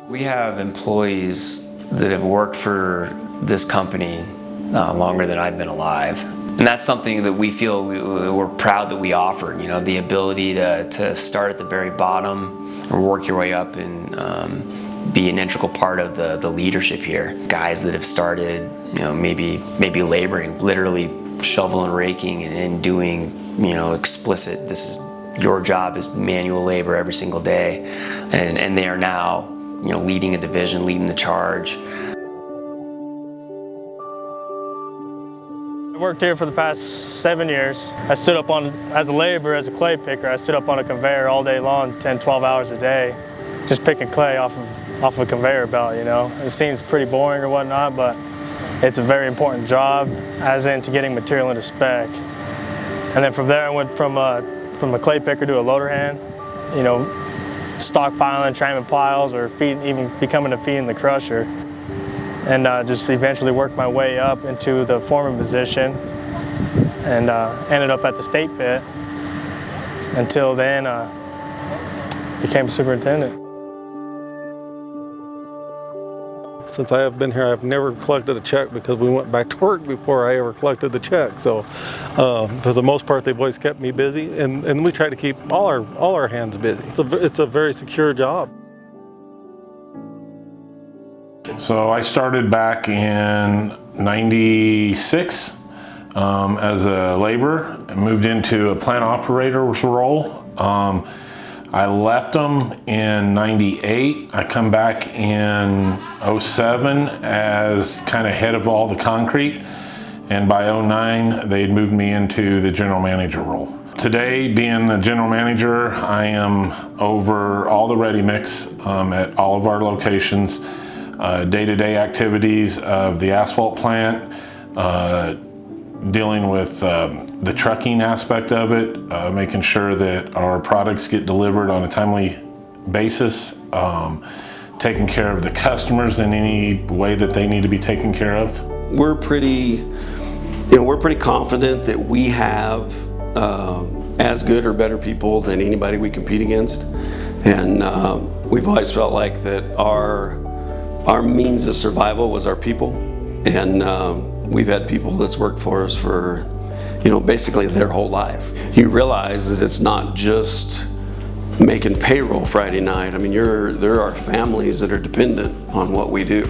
We have employees that have worked for this company longer than I've been alive. And that's something that we feel we're proud that we offered, you know, the ability to start at the very bottom or work your way up and be an integral part of the leadership here. Guys that have started, you know, maybe laboring, literally shoveling, raking, and doing, you know, explicit, this is your job is manual labor every single day. And they are now, you know, leading a division, leading the charge. I worked here for the past 7 years. I stood up as a laborer, as a clay picker, I stood up on a conveyor all day long, 10, 12 hours a day, just picking clay off of a conveyor belt, you know. It seems pretty boring or whatnot, but it's a very important job, as into getting material into spec. And then from there I went from a clay picker to a loader hand, you know, stockpiling, tramming piles, or even becoming a feed in the crusher. And just eventually worked my way up into the foreman position and ended up at the state pit. Until then, became superintendent. Since I have been here, I've never collected a check because we went back to work before I ever collected the check. So for the most part, they've always kept me busy, and we try to keep all our hands busy. It's a very secure job. So I started back in '96 as a laborer and moved into a plant operator's role. I left them in '98. I come back in '07 as kind of head of all the concrete. And by '09, they'd moved me into the general manager role. Today, being the general manager, I am over all the ready mix at all of our locations. Day-to-day activities of the asphalt plant, dealing with the trucking aspect of it, making sure that our products get delivered on a timely basis, taking care of the customers in any way that they need to be taken care of. We're pretty confident that we have as good or better people than anybody we compete against, and we've always felt like that our means of survival was our people, and we've had people that's worked for us for, you know, basically their whole life. You realize that it's not just making payroll Friday night. I mean, there are families that are dependent on what we do.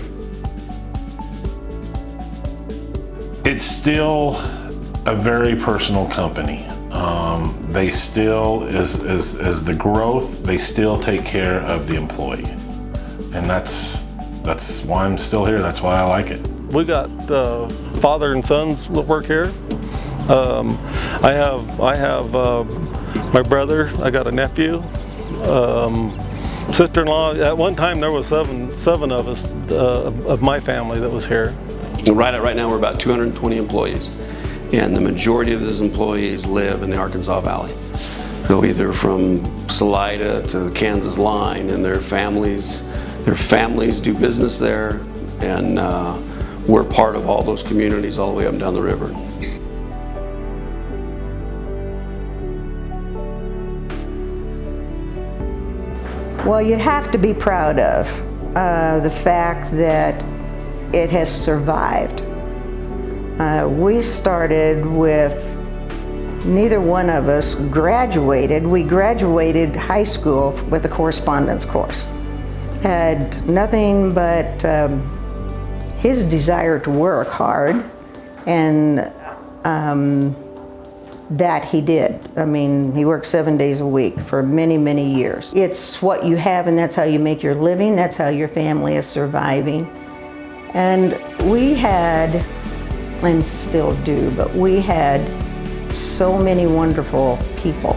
It's still a very personal company. They still, as the growth, they still take care of the employee, and that's why I'm still here. That's why I like it. We got father and sons that work here. I have my brother. I got a nephew, sister-in-law. At one time, there was seven of us of my family that was here. Right now, we're about 220 employees, and the majority of those employees live in the Arkansas Valley. So either from Salida to the Kansas line, and their families do business there, and we're part of all those communities all the way up and down the river. Well, you'd have to be proud of the fact that it has survived. We started with, neither one of us graduated. We graduated high school with a correspondence course. Had nothing but his desire to work hard, and that he did. I mean, he worked 7 days a week for many, many years. It's what you have, and that's how you make your living. That's how your family is surviving. And we had, and still do, but we had so many wonderful people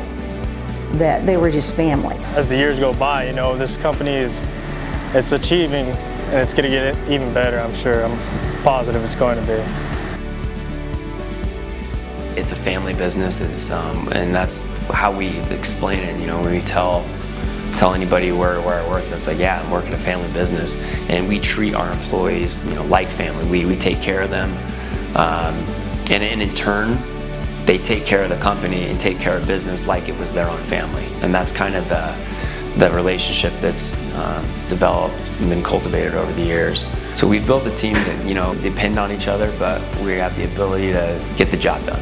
that they were just family. As the years go by, you know, this company it's achieving, and it's going to get even better, I'm sure. I'm positive it's going to be. It's a family business, and that's how we explain it. You know, when we tell anybody where I work, it's like, yeah, I'm working a family business, and we treat our employees, you know, like family. We take care of them, and in turn, they take care of the company and take care of business like it was their own family. And that's kind of the relationship that's developed and been cultivated over the years. So we've built a team that, depend on each other, but we have the ability to get the job done.